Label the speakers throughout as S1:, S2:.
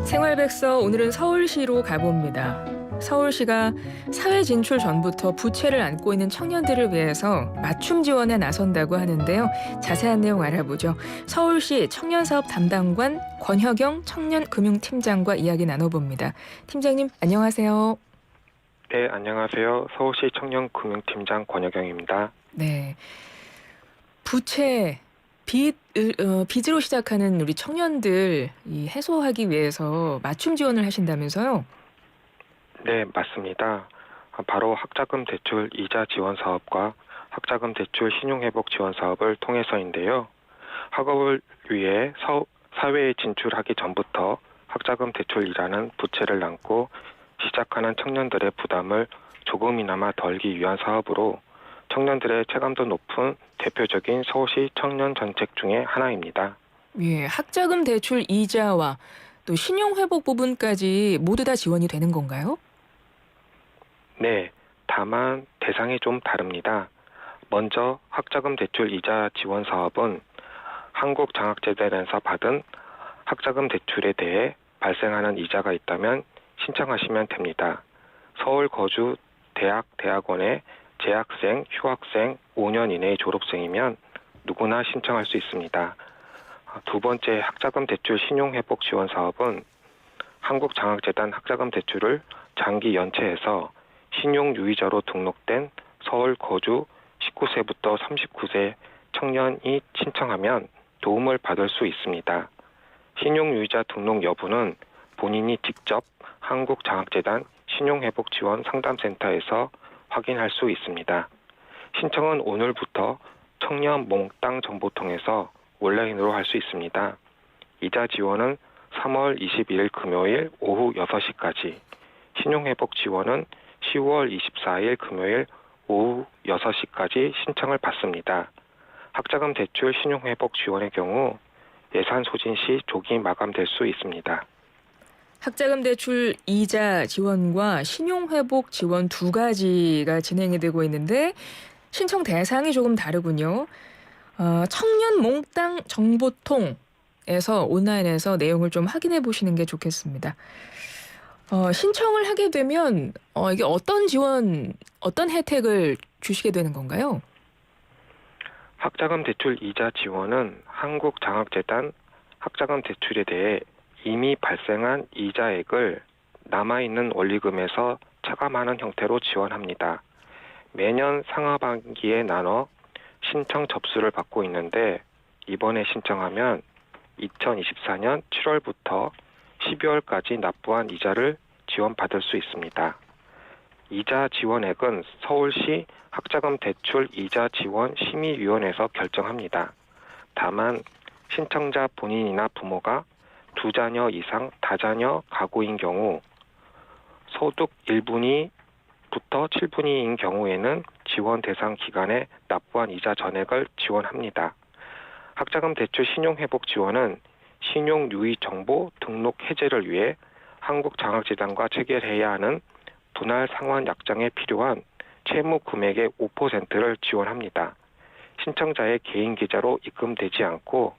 S1: 생활백서 오늘은 서울시로 가봅니다. 서울시가 사회 진출 전부터 부채를 안고 있는 청년들을 위해서 맞춤 지원에 나선다고 하는데요. 자세한 내용 알아보죠. 서울시 청년사업 담당관 권혁영 청년금융팀장과 이야기 나눠봅니다. 팀장님 안녕하세요.
S2: 네, 안녕하세요. 서울시 청년금융팀장 권혁영입니다.
S1: 네, 부채, 빚으로 시작하는 우리 청년들 해소하기 위해서 맞춤 지원을 하신다면서요?
S2: 네, 맞습니다. 바로 학자금 대출 이자 지원 사업과 학자금 대출 신용회복 지원 사업을 통해서인데요. 학업을 위해 사회에 진출하기 전부터 학자금 대출이라는 부채를 안고 시작하는 청년들의 부담을 조금이나마 덜기 위한 사업으로 청년들의 체감도 높은 대표적인 서울시 청년 정책 중에 하나입니다.
S1: 예, 학자금 대출 이자와 또 신용회복 부분까지 모두 다 지원이 되는 건가요?
S2: 네, 다만 대상이 좀 다릅니다. 먼저 학자금 대출 이자 지원 사업은 한국장학재단에서 받은 학자금 대출에 대해 발생하는 이자가 있다면 신청하시면 됩니다. 서울 거주 대학원의 재학생, 휴학생, 5년 이내의 졸업생이면 누구나 신청할 수 있습니다. 두 번째 학자금 대출 신용회복 지원 사업은 한국장학재단 학자금 대출을 장기 연체해서 신용유의자로 등록된 서울 거주 19세부터 39세 청년이 신청하면 도움을 받을 수 있습니다. 신용유의자 등록 여부는 본인이 직접 한국장학재단 신용회복지원 상담센터에서 확인할 수 있습니다. 신청은 오늘부터 청년 몽땅 정보통에서 온라인으로 할 수 있습니다. 이자 지원은 3월 21일 금요일 오후 6시까지, 신용회복 지원은 10월 24일 금요일 오후 6시까지 신청을 받습니다. 학자금 대출 신용회복 지원의 경우 예산 소진 시 조기 마감될 수 있습니다.
S1: 학자금 대출 이자 지원과 신용회복 지원 두 가지가 진행이 되고 있는데 신청 대상이 조금 다르군요. 청년 몽땅 정보통에서 온라인에서 내용을 좀 확인해 보시는 게 좋겠습니다. 신청을 하게 되면 이게 어떤 지원, 어떤 혜택을 주시게 되는 건가요?
S2: 학자금 대출 이자 지원은 한국장학재단 학자금 대출에 대해 이미 발생한 이자액을 남아있는 원리금에서 차감하는 형태로 지원합니다. 매년 상하반기에 나눠 신청 접수를 받고 있는데 이번에 신청하면 2024년 7월부터 12월까지 납부한 이자를 지원받을 수 있습니다. 이자 지원액은 서울시 학자금 대출 이자 지원 심의위원회에서 결정합니다. 다만 신청자 본인이나 부모가 2자녀 이상 다자녀 가구인 경우 소득 1분위부터 7분위인 경우에는 지원 대상 기간에 납부한 이자 전액을 지원합니다. 학자금 대출 신용회복 지원은 신용유의 정보 등록 해제를 위해 한국장학재단과 체결해야 하는 분할 상환 약정에 필요한 채무 금액의 5%를 지원합니다. 신청자의 개인 계좌로 입금되지 않고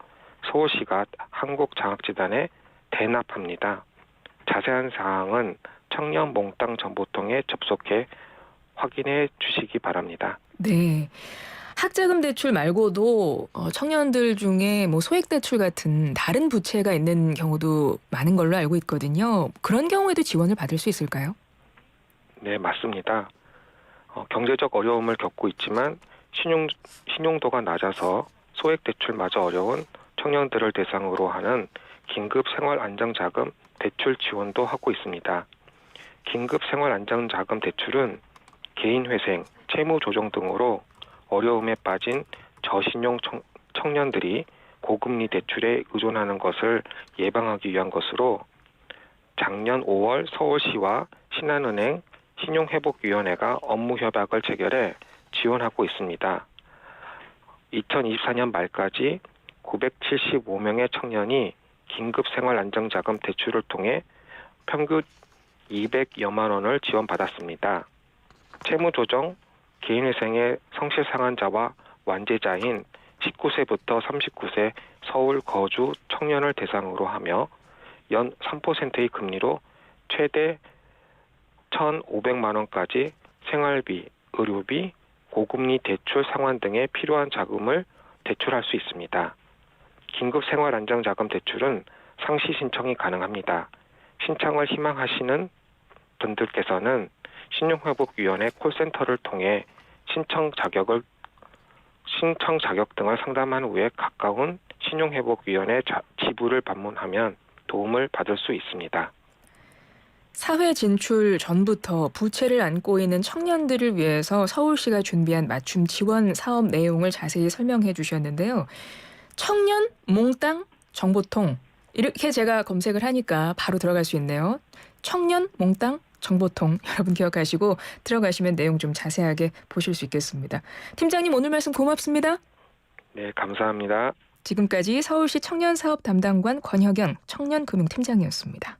S2: 서울시가 한국장학재단에 대납합니다. 자세한 사항은 청년 몽땅 정보통에 접속해 확인해 주시기 바랍니다.
S1: 네. 학자금 대출 말고도 청년들 중에 소액 대출 같은 다른 부채가 있는 경우도 많은 걸로 알고 있거든요. 그런 경우에도 지원을 받을 수 있을까요?
S2: 네, 맞습니다. 경제적 어려움을 겪고 있지만 신용도가 낮아서 소액 대출마저 어려운 청년들을 대상으로 하는 긴급 생활안정자금 대출 지원도 하고 있습니다. 긴급 생활안정자금 대출은 개인회생, 채무조정 등으로 어려움에 빠진 저신용 청년들이 고금리 대출에 의존하는 것을 예방하기 위한 것으로 작년 5월 서울시와 신한은행 신용회복위원회가 업무협약을 체결해 지원하고 있습니다. 2024년 말까지 975명의 청년이 긴급생활안정자금 대출을 통해 평균 200여만 원을 지원받았습니다. 채무조정, 개인회생의 성실상환자와 완제자인 19세부터 39세 서울 거주 청년을 대상으로 하며 연 3%의 금리로 최대 1,500만 원까지 생활비, 의료비, 고금리 대출 상환 등에 필요한 자금을 대출할 수 있습니다. 긴급 생활안정자금 대출은 상시 신청이 가능합니다. 신청을 희망하시는 분들께서는 신용회복위원회 콜센터를 통해 신청 자격 등을 상담한 후에 가까운 신용회복위원회 지부를 방문하면 도움을 받을 수 있습니다.
S1: 사회 진출 전부터 부채를 안고 있는 청년들을 위해서 서울시가 준비한 맞춤 지원 사업 내용을 자세히 설명해 주셨는데요. 청년 몽땅 정보통 이렇게 제가 검색을 하니까 바로 들어갈 수 있네요. 청년 몽땅 정보통 여러분 기억하시고 들어가시면 내용 좀 자세하게 보실 수 있겠습니다. 팀장님 오늘 말씀 고맙습니다.
S2: 네, 감사합니다.
S1: 지금까지 서울시 청년사업 담당관 권혁영 청년금융팀장이었습니다.